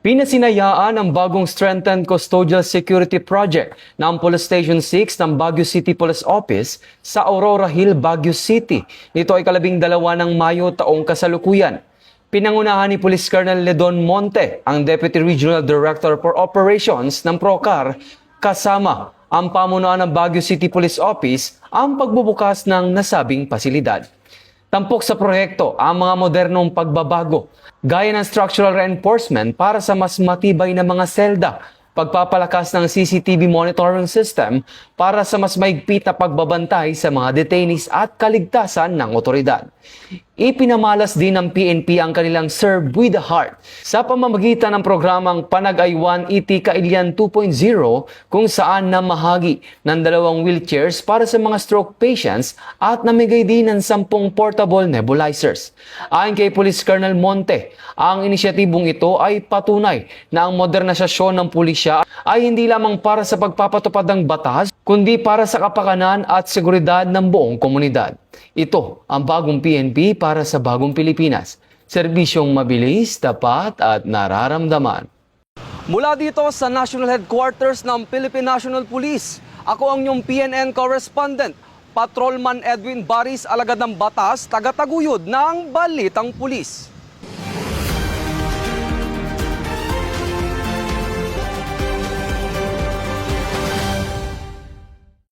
Pinasinayaan ang bagong Strengthened Custodial Security Project ng Police Station 6 ng Baguio City Police Office sa Aurora Hill, Baguio City. Nito ay 12 ng Mayo taong kasalukuyan. Pinangunahan ni Police Colonel Ledon Monte, ang Deputy Regional Director for Operations ng PROCAR, kasama ang pamunuan ng Baguio City Police Office ang pagbubukas ng nasabing pasilidad. Tampok sa proyekto ang mga modernong pagbabago, gaya ng structural reinforcement para sa mas matibay na mga selda, pagpapalakas ng CCTV monitoring system para sa mas maigpit na pagbabantay sa mga detainees at kaligtasan ng otoridad. Ipinamalas din ng PNP ang kanilang Serve with the Heart sa pamamagitan ng programang Panagaywan Iti Kailian 2.0 kung saan namahagi ng 2 wheelchairs para sa mga stroke patients at namigay din ng 10 portable nebulizers. Ayon kay Police Colonel Monte, ang inisyatibong ito ay patunay na ang modernisasyon ng pulisya ay hindi lamang para sa pagpapatupad ng batas, kundi para sa kapakanan at seguridad ng buong komunidad. Ito ang bagong PNP para sa bagong Pilipinas. Serbisyong mabilis, tapat at nararamdaman. Mula dito sa National Headquarters ng Philippine National Police, ako ang inyong PNN correspondent, Patrolman Edwin Baris, alagad ng batas, taga-taguyod ng Balitang Pulis.